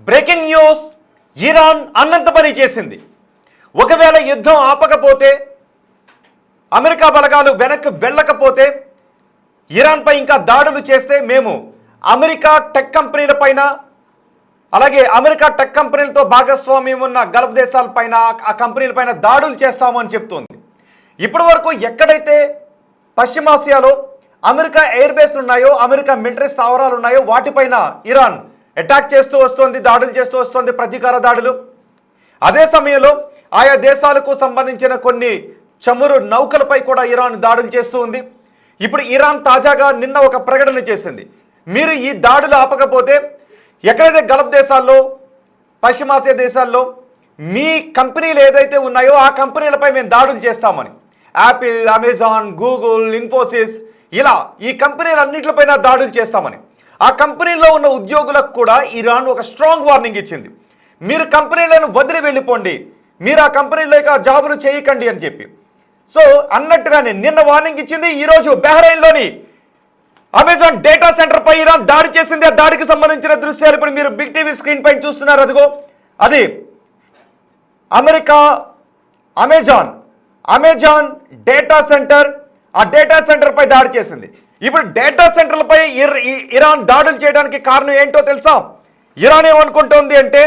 Breaking news, Iran అన్నంత పని చేసింది. ఒకవేళ యుద్ధం ఆపకపోతే, అమెరికా బలగాలు వెనక్కి వెళ్ళకపోతే, ఇరాన్పై ఇంకా దాడులు చేస్తే మేము అమెరికా టెక్ కంపెనీల పైన, అలాగే అమెరికా టెక్ కంపెనీలతో భాగస్వామ్యం ఉన్న గల్ఫ్ దేశాలపైన, ఆ కంపెనీలపైన దాడులు చేస్తామని చెప్తోంది. ఇప్పటి వరకు ఎక్కడైతే పశ్చిమాసియాలో అమెరికా ఎయిర్ బేస్లు ఉన్నాయో, అమెరికా మిలిటరీ స్థావరాలు ఉన్నాయో వాటిపైన ఇరాన్ అటాక్ చేస్తూ వస్తోంది, దాడులు చేస్తూ వస్తోంది, ప్రతీకార దాడులు. అదే సమయంలో ఆయా దేశాలకు సంబంధించిన కొన్ని చమురు నౌకలపై కూడా ఇరాన్ దాడులు చేస్తూ ఉంది. ఇప్పుడు ఇరాన్ తాజాగా నిన్న ఒక ప్రకటన చేసింది. మీరు ఈ దాడులు ఆపకపోతే ఎక్కడైతే గల్ఫ్ దేశాల్లో, పశ్చిమాసియా దేశాల్లో మీ కంపెనీలు ఏదైతే ఉన్నాయో ఆ కంపెనీలపై మేము దాడులు చేస్తామని, యాపిల్, అమెజాన్, గూగుల్, ఇన్ఫోసిస్, ఇలా ఈ కంపెనీలన్నింటిపైన దాడులు చేస్తామని, ఆ కంపెనీలో ఉన్న ఉద్యోగులకు కూడా ఇరాన్ ఒక స్ట్రాంగ్ వార్నింగ్ ఇచ్చింది. మీరు కంపెనీలను వదిలి వెళ్ళిపోండి, మీరు ఆ కంపెనీలో ఇక జాబులు చేయకండి అని చెప్పి. సో అన్నట్టుగానే నిన్న వార్నింగ్ ఇచ్చింది. ఈరోజు బహ్రెయిన్లోని అమెజాన్ డేటా సెంటర్ పై ఇరాన్ దాడి చేసింది. ఆ దాడికి సంబంధించిన దృశ్యాలు ఇప్పుడు మీరు బిగ్ టీవీ స్క్రీన్ పైన చూస్తున్నారు. అదిగో అది అమెజాన్ డేటా సెంటర్. ఆ డేటా సెంటర్ పై దాడి చేసింది. ఇప్పుడు డేటా సెంటర్లపై ఇరాన్ దాడులు చేయడానికి కారణం ఏంటో తెలుసా? ఇరాన్ ఏమనుకుంటోంది అంటే,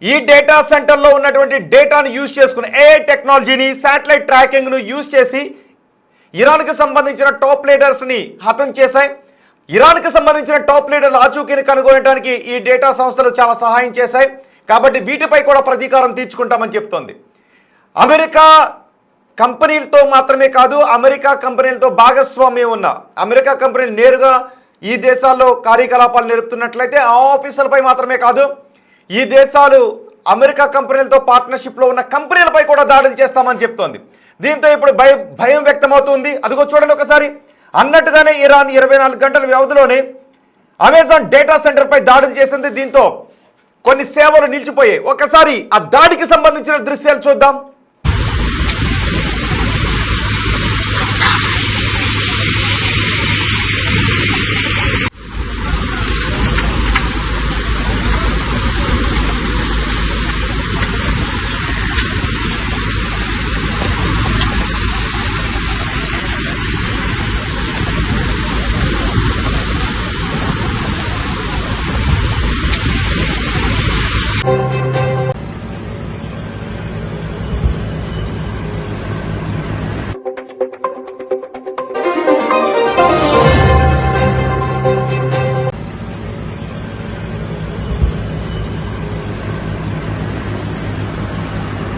ఈ డేటా సెంటర్లో ఉన్నటువంటి డేటాను యూజ్ చేసుకుని, ఏఐ టెక్నాలజీని, శాటిలైట్ ట్రాకింగ్ను యూజ్ చేసి ఇరాన్కి సంబంధించిన టాప్ లీడర్స్ని హతం చేశాయి. ఇరాన్కి సంబంధించిన టాప్ లీడర్ల ఆచూకీని కనుగొనడానికి ఈ డేటా సంస్థలు చాలా సహాయం చేశాయి. కాబట్టి వీటిపై కూడా ప్రతీకారం తీర్చుకుంటామని చెప్తోంది. అమెరికా కంపెనీలతో మాత్రమే కాదు, అమెరికా కంపెనీలతో భాగస్వామ్యం ఉన్న అమెరికా కంపెనీలు నేరుగా ఈ దేశాల్లో కార్యకలాపాలు నిలుపుతున్నట్లయితే ఆ ఆఫీసులపై మాత్రమే కాదు, ఈ దేశాలు అమెరికా కంపెనీలతో పార్ట్నర్షిప్లో ఉన్న కంపెనీలపై కూడా దాడులు చేస్తామని చెప్తోంది. దీంతో ఇప్పుడు భయం వ్యక్తమవుతుంది. అదిగో చూడండి ఒకసారి. అన్నట్టుగానే ఇరాన్ 24 గంటల వ్యవధిలోనే అమెజాన్ డేటా సెంటర్పై దాడులు చేసింది. దీంతో కొన్ని సేవలు నిలిచిపోయాయి. ఒకసారి ఆ దాడికి సంబంధించిన దృశ్యాలు చూద్దాం.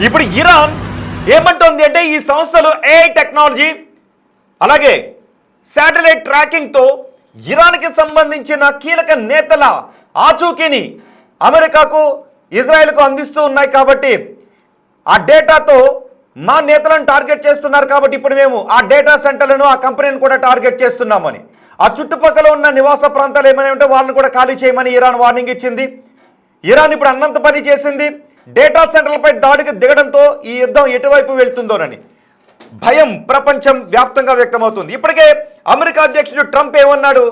ఇప్పుడు ఇరాన్ ఏమంటోంది అంటే, ఈ సంస్థలు ఏఐ టెక్నాలజీ అలాగే శాటిలైట్ ట్రాకింగ్తో ఇరాన్కి సంబంధించిన కీలక నేతల ఆచూకీని అమెరికాకు, ఇజ్రాయెల్కు అందిస్తూ ఉన్నాయి. కాబట్టి ఆ డేటాతో మా నేతలను టార్గెట్ చేస్తున్నారు. కాబట్టి ఇప్పుడు మేము ఆ డేటా సెంటర్లను, ఆ కంపెనీలను కూడా టార్గెట్ చేస్తున్నామని, ఆ చుట్టుపక్కల ఉన్న నివాస ప్రాంతాలు ఏమైనా ఉంటే వాళ్ళని కూడా ఖాళీ చేయమని ఇరాన్ వార్నింగ్ ఇచ్చింది. ఇరాన్ ఇప్పుడు అన్నంత పని చేసింది. డేటా సెంటర్లపై దాడికి దిగడంతో ఈ యుద్ధం ఎటువైపు వెళ్తుందోనని భయం ప్రపంచం వ్యాప్తంగా వ్యక్తమవుతుంది. ఇప్పటికే అమెరికా అధ్యక్షుడు ట్రంప్ ఏమన్నాడు?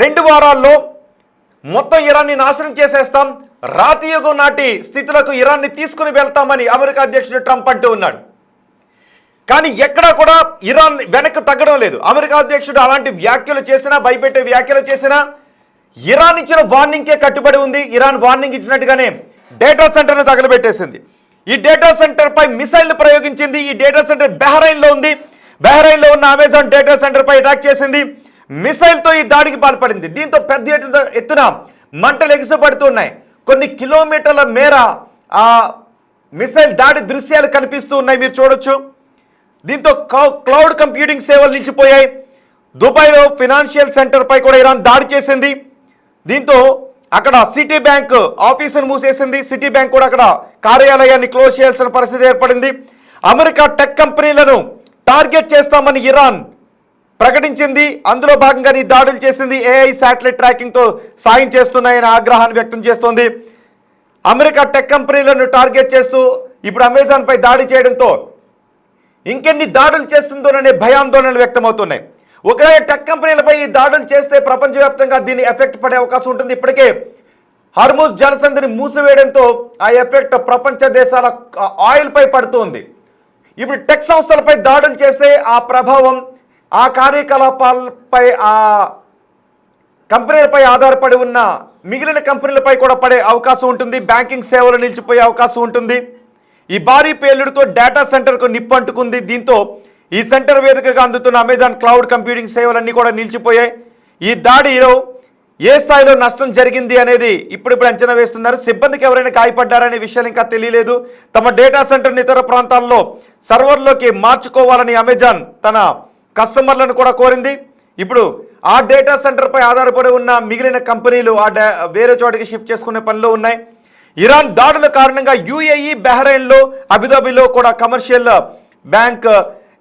రెండు వారాల్లో మొత్తం ఇరాన్ని నాశనం చేసేస్తాం, రాతి యుగం నాటి స్థితులకు ఇరాన్ని తీసుకుని వెళ్తామని అమెరికా అధ్యక్షుడు ట్రంప్ అంటూ ఉన్నాడు. కానీ ఎక్కడా కూడా ఇరాన్ వెనక్కి తగ్గడం లేదు. అమెరికా అధ్యక్షుడు అలాంటి వ్యాఖ్యలు చేసినా, భయపెట్టే వ్యాఖ్యలు చేసినా ఇరాన్ ఇచ్చిన వార్నింగ్కే కట్టుబడి ఉంది. ఇరాన్ వార్నింగ్ ఇచ్చినట్టుగానే డేటా సెంటర్ను తగలబెట్టేసింది. ఈ డేటా సెంటర్పై మిసైల్ను ప్రయోగించింది. ఈ డేటా సెంటర్ బహ్రెయిన్లో ఉంది. బహ్రెయిన్లో ఉన్న అమెజాన్ డేటా సెంటర్పై అటాక్ చేసింది. మిసైల్తో ఈ దాడికి పాల్పడింది. దీంతో పెద్ద ఎత్తున మంటలు ఎగిసిపడుతున్నాయి. కొన్ని కిలోమీటర్ల మేర ఆ మిసైల్ దాడి దృశ్యాలు కనిపిస్తూ ఉన్నాయి, మీరు చూడొచ్చు. దీంతో క్లౌడ్ కంప్యూటింగ్ సేవలు నిలిచిపోయాయి. దుబాయ్లో ఫినాన్షియల్ సెంటర్పై కూడా ఇరాన్ దాడి చేసింది. దీంతో అక్కడ సిటీ బ్యాంక్ ఆఫీసును మూసేసింది. సిటీ బ్యాంక్ కూడా అక్కడ కార్యాలయాన్ని క్లోజ్ చేయాల్సిన పరిస్థితి ఏర్పడింది. అమెరికా టెక్ కంపెనీలను టార్గెట్ చేస్తామని ఇరాన్ ప్రకటించింది. అందులో భాగంగానే దాడులు చేసింది. ఏఐ శాటిలైట్ ట్రాకింగ్తో సాయం చేస్తున్నాయని ఆగ్రహాన్ని వ్యక్తం చేస్తోంది. అమెరికా టెక్ కంపెనీలను టార్గెట్ చేస్తూ ఇప్పుడు అమెజాన్పై దాడి చేయడంతో ఇంకెన్ని దాడులు చేస్తుందోననే భయాందోళనలు వ్యక్తమవుతున్నాయి. ఒకవేళ టెక్ కంపెనీలపై ఈ దాడులు చేస్తే ప్రపంచవ్యాప్తంగా దీని ఎఫెక్ట్ పడే అవకాశం ఉంటుంది. ఇప్పటికే హార్మూజ్ జలసంధిని మూసివేయడంతో ఆ ఎఫెక్ట్ ప్రపంచ దేశాల ఆయిల్ పై పడుతుంది. ఇప్పుడు టెక్ సంస్థలపై దాడులు చేస్తే ఆ ప్రభావం ఆ కార్యకలాపాలపై ఆ కంపెనీలపై ఆధారపడి ఉన్న మిగిలిన కంపెనీలపై కూడా పడే అవకాశం ఉంటుంది. బ్యాంకింగ్ సేవలు నిలిచిపోయే అవకాశం ఉంటుంది. ఈ భారీ పేలుడుతో డేటా సెంటర్కు నిప్పు అంటుకుంది. దీంతో ఈ సెంటర్ వేదికగా అందుతున్న అమెజాన్ క్లౌడ్ కంప్యూటింగ్ సేవలన్నీ కూడా నిలిచిపోయాయి. ఈ దాడిలో ఏ స్థాయిలో నష్టం జరిగింది అనేది ఇప్పుడిప్పుడు అంచనా వేస్తున్నారు. సిబ్బందికి ఎవరైనా గాయపడ్డారనే విషయాలు ఇంకా తెలియలేదు. తమ డేటా సెంటర్ని ఇతర ప్రాంతాల్లో సర్వర్లోకి మార్చుకోవాలని అమెజాన్ తన కస్టమర్లను కూడా కోరింది. ఇప్పుడు ఆ డేటా సెంటర్పై ఆధారపడి ఉన్న మిగిలిన కంపెనీలు వేరే చోటికి షిఫ్ట్ చేసుకునే పనిలో ఉన్నాయి. ఇరాన్ దాడుల కారణంగా యుఏఈ, బహ్రెయిన్లో, అబుదాబిలో కూడా commercial bank,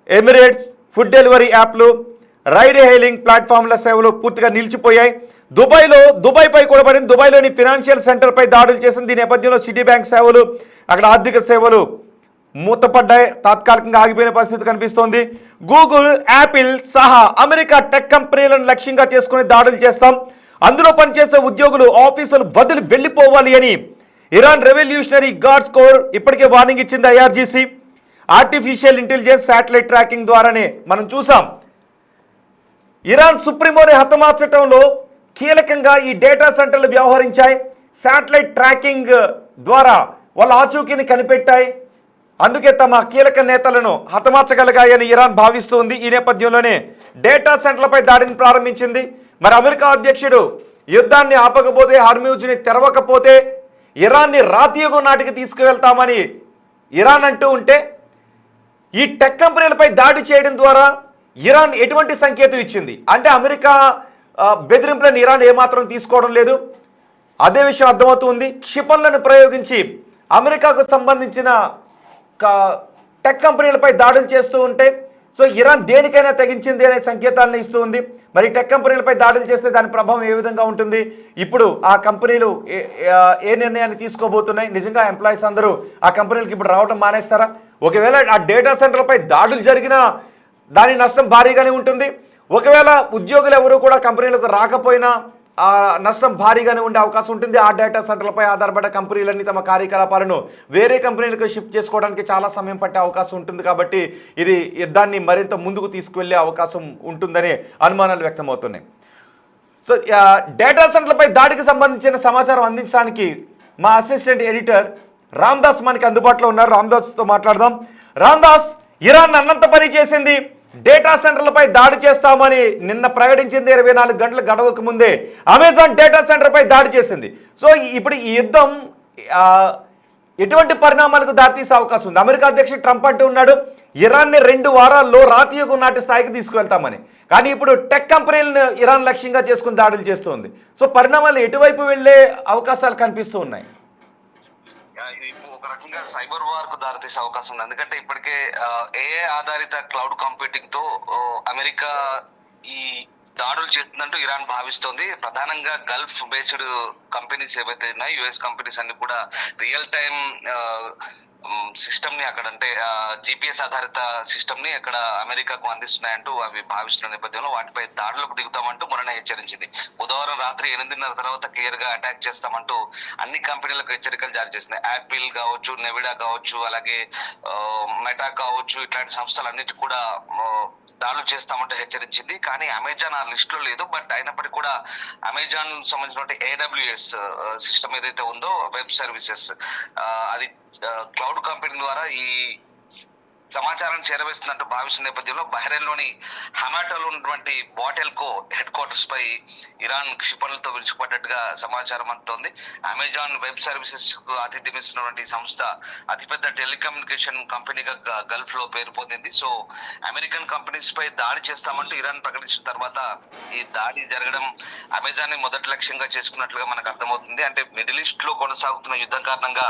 Emirates, food delivery యాప్లు, రైడ్ హెయిలింగ్ ప్లాట్ఫామ్ల సేవలు పూర్తిగా నిలిచిపోయాయి. దుబాయ్పై కూడా పడింది. దుబాయ్లోని ఫినాన్షియల్ సెంటర్పై దాడులు చేసింది. ఈ నేపథ్యంలో సిటీ బ్యాంక్ సేవలు, అక్కడ ఆర్థిక సేవలు మూతపడ్డాయి, తాత్కాలికంగా ఆగిపోయిన పరిస్థితి కనిపిస్తోంది. గూగుల్, యాపిల్ సహా అమెరికా టెక్ కంపెనీలను లక్ష్యంగా చేసుకుని దాడులు చేస్తాం, అందులో పనిచేసే ఉద్యోగులు ఆఫీసులు వదిలి వెళ్ళిపోవాలి అని ఇరాన్ రెవల్యూషనరీ గార్డ్స్ కోర్ ఇప్పటికే వార్నింగ్ ఇచ్చింది. IRGC artificial intelligence satellite tracking ద్వారానే మనం చూసాం. ఇరాన్ సుప్రీమోని హతమార్చడంలో కీలకంగా ఈ డేటా సెంటర్లు వ్యవహరించాయి. శాటిలైట్ ట్రాకింగ్ ద్వారా వాళ్ళ ఆచూకీని కనిపెట్టాయి. అందుకే తమ కీలక నేతలను హతమార్చగలిగాయని ఇరాన్ భావిస్తుంది. ఈ నేపథ్యంలోనే డేటా సెంటర్లపై దాడిని ప్రారంభించింది. మరి అమెరికా అధ్యక్షుడు యుద్ధాన్ని ఆపకపోతే, హార్మూజ్ని తెరవకపోతే ఇరాన్ని రాతియుగం నాటికి తీసుకువెళ్తామని ఇరాన్ అంటూ ఉంటే, ఈ టెక్ కంపెనీలపై దాడి చేయడం ద్వారా ఇరాన్ ఎటువంటి సంకేతం ఇచ్చింది అంటే అమెరికా బెదిరింపులను ఇరాన్ ఏమాత్రం తీసుకోవడం లేదు. అదే విషయం అర్థమవుతుంది. క్షిపణులను ప్రయోగించి అమెరికాకు సంబంధించిన టెక్ కంపెనీలపై దాడులు చేస్తూ ఉంటే సో ఇరాన్ దేనికైనా తెగించింది అనే సంకేతాలను ఇస్తూ ఉంది. మరి టెక్ కంపెనీలపై దాడులు చేస్తే దాని ప్రభావం ఏ విధంగా ఉంటుంది? ఇప్పుడు ఆ కంపెనీలు ఏ నిర్ణయాన్ని తీసుకోబోతున్నాయి? నిజంగా ఎంప్లాయీస్ అందరూ ఆ కంపెనీలకు ఇప్పుడు రావడం మానేస్తారా? ఒకవేళ ఆ డేటా సెంటర్లపై దాడులు జరిగినా దాని నష్టం భారీగానే ఉంటుంది. ఒకవేళ ఉద్యోగులు ఎవరు కూడా కంపెనీలకు రాకపోయినా ఆ నష్టం భారీగానే ఉండే అవకాశం ఉంటుంది. ఆ డేటా సెంటర్లపై ఆధారపడ్డ కంపెనీలన్నీ తమ కార్యకలాపాలను వేరే కంపెనీలకు షిఫ్ట్ చేసుకోవడానికి చాలా సమయం పట్టే అవకాశం ఉంటుంది. కాబట్టి ఇది దాన్ని మరింత ముందుకు తీసుకువెళ్ళే అవకాశం ఉంటుందనే అనుమానాలు వ్యక్తమవుతున్నాయి. సో డేటా సెంటర్లపై దాడికి సంబంధించిన సమాచారం అందించడానికి మా అసిస్టెంట్ ఎడిటర్ రామ్దాస్ మనకి అందుబాటులో ఉన్నారు. రామ్దాస్తో మాట్లాడదాం. రామ్దాస్, ఇరాన్ అన్నంత పని చేసింది, డేటా సెంటర్లపై దాడి చేస్తామని నిన్న ప్రకటించింది. 24 గంటల గడవకు ముందే అమెజాన్ డేటా సెంటర్పై దాడి చేసింది. సో ఇప్పుడు ఈ యుద్ధం ఎటువంటి పరిణామాలకు దారితీసే అవకాశం ఉంది? అమెరికా అధ్యక్షుడు ట్రంప్ అంటూ ఉన్నాడు ఇరాన్ని 2 వారాల్లో రాతియుగం నాటి స్థాయికి తీసుకువెళ్తామని. కానీ ఇప్పుడు టెక్ కంపెనీలను ఇరాన్ లక్ష్యంగా చేసుకుని దాడులు చేస్తుంది. సో పరిణామాలు ఎటువైపు వెళ్లే అవకాశాలు కనిపిస్తూ ఉన్నాయి? ఒక రకంగా సైబర్ వార్ కు దారితీసే అవకాశం ఉంది. ఎందుకంటే ఇప్పటికే ఏఐ ఆధారిత క్లౌడ్ కంప్యూటింగ్ తో అమెరికా ఈ దాడులు చేస్తుందంటూ ఇరాన్ భావిస్తోంది. ప్రధానంగా గల్ఫ్ బేస్డ్ కంపెనీస్ ఏవైతే ఉన్నాయో యుఎస్ కంపెనీస్ అన్ని కూడా రియల్ టైమ్ సిస్టమ్ ని అక్కడ అంటే జిపిఎస్ ఆధారిత సిస్టమ్ ని అక్కడ అమెరికాకు అందిస్తున్నాయంటూ అవి భావిస్తున్న నేపథ్యంలో వాటిపై దాడులకు దిగుతామంటూ మొన్న హెచ్చరించింది. బుధవారం రాత్రి 8:30 తర్వాత క్లియర్ గా అటాక్ చేస్తామంటూ అన్ని కంపెనీలకు హెచ్చరికలు జారీ చేసింది. యాపిల్ కావచ్చు, నెవిడా కావచ్చు, అలాగే మెటా కావచ్చు, ఇట్లాంటి సంస్థలన్నిటి కూడా దాడులు చేస్తామంటూ హెచ్చరించింది. కానీ అమెజాన్ ఆ లిస్ట్ లో లేదు. బట్ అయినప్పటికీ కూడా అమెజాన్ సంబంధించిన AWS సిస్టమ్ ఏదైతే ఉందో వెబ్ సర్వీసెస్ అది క్లౌడ్ కంపెనీ ద్వారా ఈ సమాచారాన్ని చేరవేస్తున్నట్టు భావిస్తున్న నేపథ్యంలో బహ్రెయిన్ లోని హమాటాలో ఉన్నటువంటి బాటెల్కో హెడ్ క్వార్టర్స్ పై ఇరాన్ క్షిపణులతో విరుచుకుపడ్డట్టుగా సమాచారం అందుతోంది. అమెజాన్ వెబ్ సర్వీసెస్ కు ఆతిథ్యం ఇస్తున్నటువంటి సంస్థ అతిపెద్ద టెలికమ్యూనికేషన్ కంపెనీగా గల్ఫ్ లో పేరు పొందింది. సో అమెరికన్ కంపెనీస్ పై దాడి చేస్తామంటూ ఇరాన్ ప్రకటించిన తర్వాత ఈ దాడి జరగడం అమెజాన్ ని మొదటి లక్ష్యంగా చేసుకున్నట్లుగా మనకు అర్థమవుతుంది. అంటే మిడిల్ ఈస్ట్ లో కొనసాగుతున్న యుద్ధం కారణంగా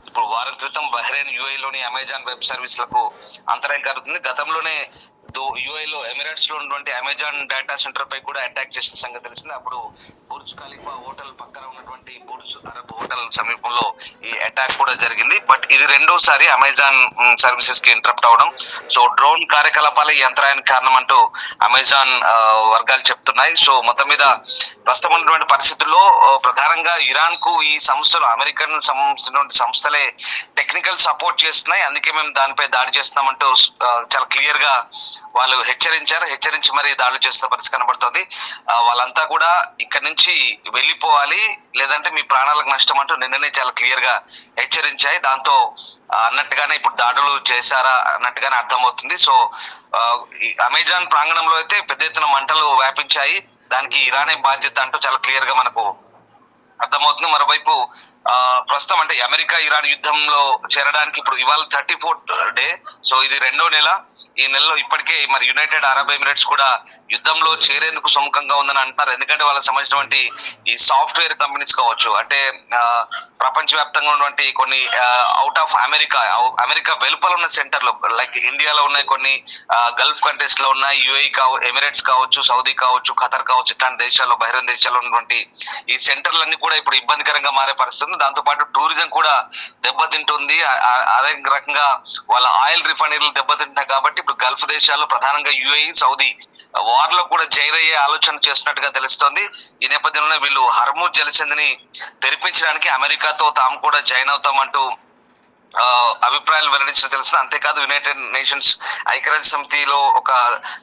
ఇప్పుడు వారం క్రితం బహ్రెయిన్, యుఏఈ లోని అమెజాన్ వెబ్ సర్వీస్లకు అంతరాయం కలుగుతుంది. గతంలోనే యుఐ లో ఎమిరేట్స్ లో ఉన్నటువంటి అమెజాన్ డేటా సెంటర్ పై కూడా అటాక్ చేసిన సంగతి తెలిసింది. అప్పుడు బుర్జ్ ఖలీఫా హోటల్ పక్కన ఉన్నటువంటి బుర్జ్ అరబ్ హోటల్ సమీపంలో ఈ అటాక్ కూడా జరిగింది. బట్ ఇది రెండోసారి అమెజాన్ సర్వీసెస్ కి ఇంటరప్ట్ అవడం. సో డ్రోన్ కార్యకలాపాలు ఈ యంత్రానికి కారణం అంటూ అమెజాన్ వర్గాలు చెప్తున్నాయి. సో మొత్తం మీద ప్రస్తుతం ఉన్నటువంటి పరిస్థితుల్లో ప్రధానంగా ఇరాన్ కు ఈ సంస్థలు అమెరికన్ సంబంధించినటువంటి సంస్థలే టెక్నికల్ సపోర్ట్ చేస్తున్నాయి. అందుకే మేము దానిపై దాడి చేస్తున్నామంటూ చాలా క్లియర్ గా వాళ్ళు హెచ్చరించి మరి దాడులు చేస్తున్న పరిస్థితి కనబడుతుంది. వాళ్ళంతా కూడా ఇక్కడ నుంచి వెళ్ళిపోవాలి, లేదంటే మీ ప్రాణాలకు నష్టం అంటూ నిన్ననే చాలా క్లియర్ గా హెచ్చరించాయి. దాంతో అన్నట్టుగానే ఇప్పుడు దాడులు చేశారా అన్నట్టుగానే అర్థమవుతుంది. సో అమెజాన్ ప్రాంగణంలో అయితే పెద్ద ఎత్తున మంటలు వ్యాపించాయి. దానికి ఇరానే బాధ్యత అంటూ చాలా క్లియర్ గా మనకు అర్థమవుతుంది. మరోవైపు ప్రస్తుతం అంటే అమెరికా ఇరాన్ యుద్ధంలో చేరడానికి ఇప్పుడు ఇవాళ 34th డే. సో ఇది 2వ నెల. ఈ నెలలో ఇప్పటికే మరి యునైటెడ్ అరబ్ ఎమిరేట్స్ కూడా యుద్ధంలో చేరేందుకు సుముఖంగా ఉందని అంటున్నారు. ఎందుకంటే వాళ్ళకి సంబంధించినటువంటి ఈ సాఫ్ట్వేర్ కంపెనీస్ కావచ్చు, అంటే ప్రపంచవ్యాప్తంగా ఉన్నటువంటి కొన్ని అవుట్ ఆఫ్ అమెరికా వెలుపల ఉన్న సెంటర్లు లైక్ ఇండియాలో ఉన్నాయి, కొన్ని గల్ఫ్ కంట్రీస్ లో ఉన్నాయి, యుఏఈ ఎమిరేట్స్ కావచ్చు, సౌదీ కావచ్చు, ఖతర్ కావచ్చు, ఇట్లాంటి దేశాల్లో బహిరంగ దేశాల్లో ఉన్నటువంటి ఈ సెంటర్లన్నీ కూడా ఇప్పుడు ఇబ్బందికరంగా మారే పరిస్థితి. దాంతో పాటు టూరిజం కూడా దెబ్బతింటుంది. అదే రకంగా వాళ్ళ ఆయిల్ రిఫైనరీలు దెబ్బతింటున్నాయి. కాబట్టి ఇప్పుడు గల్ఫ్ దేశాల్లో ప్రధానంగా యుఏఈ, సౌదీ వార్ లో కూడా జైన్ అయ్యే ఆలోచన చేస్తున్నట్టుగా తెలుస్తోంది. ఈ నేపథ్యంలో వీళ్ళు హర్మూజ్ జలసంధిని తెరిపించడానికి అమెరికాతో తాము కూడా జాయిన్ అవుతామంటూ అభిప్రాయాలు వెల్లడించడం తెలుస్తుంది. అంతేకాదు యునైటెడ్ నేషన్స్ ఐక్యరాజ్య సమితిలో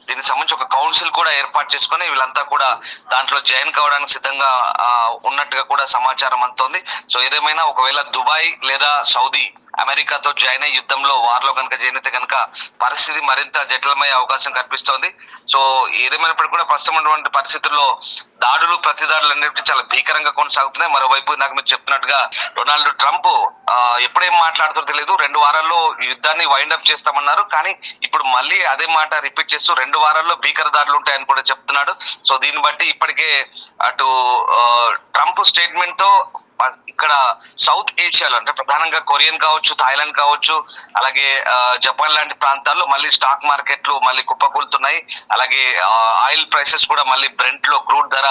దీనికి సంబంధించి ఒక కౌన్సిల్ కూడా ఏర్పాటు చేసుకుని వీళ్ళంతా కూడా దాంట్లో జాయిన్ కావడానికి సిద్ధంగా ఉన్నట్టుగా కూడా సమాచారం అందుతోంది. సో ఏదేమైనా ఒకవేళ దుబాయ్ లేదా సౌదీ అమెరికాతో జాయిన్ అయ్యే యుద్ధంలో వార్లో కనుక జాయిన్ అయితే కనుక పరిస్థితి మరింత జటిలమయ్యే అవకాశం కనిపిస్తోంది. సో ఏదేమైనప్పటికీ కూడా ప్రస్తుతం ఉన్నటువంటి పరిస్థితుల్లో ప్రతిదాడులు అన్నిటి చాలా భీకరంగా కొనసాగుతున్నాయి. మరోవైపు నాకు మీరు చెప్పినట్టుగా డొనాల్డ్ ట్రంప్ ఎప్పుడేం మాట్లాడుతారో తెలియదు. 2 వారాల్లో యుద్ధాన్ని వైండ్ అప్ చేస్తామన్నారు. కానీ ఇప్పుడు మళ్ళీ అదే మాట రిపీట్ చేస్తూ 2 వారాల్లో భీకర దాడులు ఉంటాయని కూడా చెప్తున్నాడు. సో దీన్ని బట్టి ఇప్పటికే అటు ట్రంప్ స్టేట్మెంట్ తో ఇక్కడ సౌత్ ఏషియాలో అంటే ప్రధానంగా కొరియన్ కావచ్చు, థాయిలాండ్ కావచ్చు, అలాగే జపాన్ లాంటి ప్రాంతాల్లో మళ్ళీ స్టాక్ మార్కెట్లు మళ్ళీ కుప్పకూలుతున్నాయి. అలాగే ఆయిల్ ప్రైసెస్ కూడా మళ్ళీ బ్రెంట్ లో క్రూడ్ ధర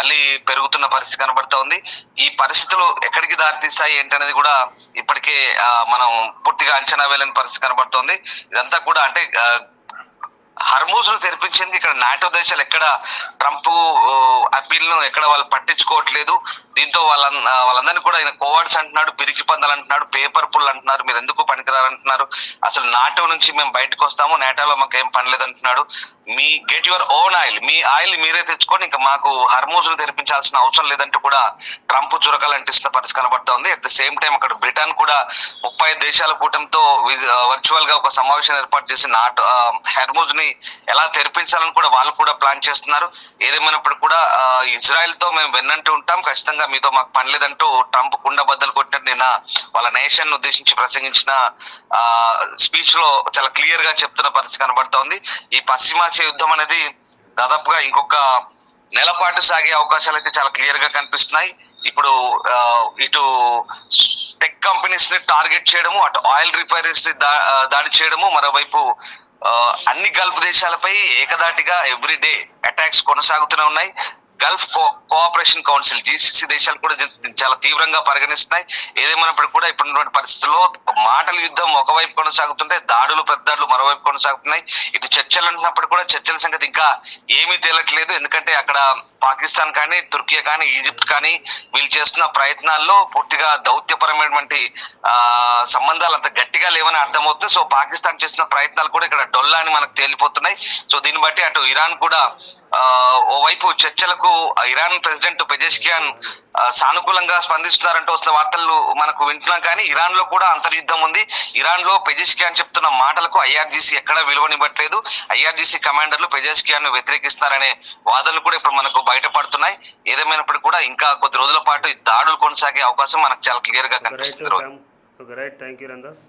మళ్ళీ పెరుగుతున్న పరిస్థితి కనబడతా ఉంది. ఈ పరిస్థితులు ఎక్కడికి దారితీస్తాయి ఏంటనేది కూడా ఇప్పటికే మనం పూర్తిగా అంచనా వేయలేని పరిస్థితి కనబడుతోంది. ఇదంతా కూడా అంటే హర్మూజ్ ను తెరిపించింది ఇక్కడ నాటో దేశాలు ఎక్కడ ట్రంప్ అప్పీల్ ను ఎక్కడ వాళ్ళు పట్టించుకోవట్లేదు. దీంతో వాళ్ళందరినీ కూడా ఆయన కోవర్డ్స్ అంటున్నాడు, పిరికి పందాలు అంటున్నాడు, పేపర్ పుల్ అంటున్నారు, మీరు ఎందుకు పనికిరారంటున్నారు, అసలు నాటో నుంచి మేము బయటకు వస్తాము, నాటోలో మాకు ఏం పని లేదంటున్నాడు, మీ గెట్ యువర్ ఓన్ ఆయిల్, మీ ఆయిల్ మీరే తెచ్చుకొని ఇంకా మాకు హర్మూజ్ ను తెరిపించాల్సిన అవసరం లేదంటూ కూడా ట్రంప్ చురకలు అంటిస్తున్న పరిస్థితి కనబడతా ఉంది. అట్ ద సేమ్ టైం అక్కడ బ్రిటన్ కూడా 35 దేశాల కూటమితో వర్చువల్ గా ఒక సమావేశం ఏర్పాటు చేసి హర్మూజ్ ని ఎలా తెరిపించాలని కూడా వాళ్ళు కూడా ప్లాన్ చేస్తున్నారు. ఏదేమైనప్పుడు కూడా ఇజ్రాయెల్ తో మేము వెన్నంటూ ఉంటాం, ఖచ్చితంగా మీతో మాకు పని లేదంటూ ట్రంప్ కుండ బద్దలు కొట్టినట్టు నిన్న వాళ్ళ నేషన్ ఉద్దేశించి ప్రసంగించిన స్పీచ్ లో చాలా క్లియర్ గా చెప్తున్న పరిస్థితి కనబడతా ఉంది. ఈ పశ్చిమాసియా యుద్ధం అనేది దాదాపుగా ఇంకొక నెల పాటు సాగే అవకాశాలు అయితే చాలా క్లియర్ గా కనిపిస్తున్నాయి. ఇప్పుడు ఇటు టెక్ కంపెనీస్ ని టార్గెట్ చేయడము, అటు ఆయిల్ రిఫైనరీస్ ని దాడి చేయడము, మరోవైపు అన్ని గల్ఫ్ దేశాలపై ఏకదాటిగా ఎవ్రీడే అటాక్స్ కొనసాగుతూనే ఉన్నాయి. గల్ఫ్ కోఆపరేషన్ కౌన్సిల్ GCC దేశాలు కూడా చాలా తీవ్రంగా పరిగణిస్తున్నాయి. ఏదేమైనప్పుడు కూడా ఇప్పుడున్నటువంటి పరిస్థితుల్లో మాటల యుద్ధం ఒకవైపు కొనసాగుతుంటే పెద్దాడులు మరోవైపు కొనసాగుతున్నాయి. ఇటు చర్చలు అంటున్నప్పుడు కూడా చర్చల సంగతి ఇంకా ఏమీ తేలట్లేదు. ఎందుకంటే అక్కడ పాకిస్తాన్ కానీ, తుర్కియా కానీ, ఈజిప్ట్ కానీ వీళ్ళు చేస్తున్న ప్రయత్నాల్లో పూర్తిగా దౌత్యపరమైనటువంటి సంబంధాలు అంత గట్టిగా లేవని అర్థమవుతుంది. సో పాకిస్తాన్ చేస్తున్న ప్రయత్నాలు కూడా ఇక్కడ డొల్లా అని మనకు తేలిపోతున్నాయి. సో దీన్ని బట్టి అటు ఇరాన్ కూడా ఓవైపు చర్చలకు ఇరాన్ ప్రెసిడెంట్ పెజెష్కియాన్ సానుకూలంగా స్పందిస్తున్నారంటూ వస్తున్న వార్తలు మనకు వింటున్నాం. కానీ ఇరాన్ లో కూడా అంతర్యుద్ధం ఉంది. ఇరాన్ లో పెజెష్కియాన్ చెప్తున్న మాటలకు IRGC ఎక్కడా విలువనివ్వట్లేదు. IRGC కమాండర్లు పెజెష్కియాన్ ను వ్యతిరేకిస్తున్నారనే వాదనలు కూడా ఇప్పుడు మనకు బయటపడుతున్నాయి. ఏదేమైనప్పుడు కూడా ఇంకా కొద్ది రోజుల పాటు దాడులు కొనసాగే అవకాశం మనకు చాలా క్లియర్ గా కనిపిస్తుంది. Right, thank you Ramdas.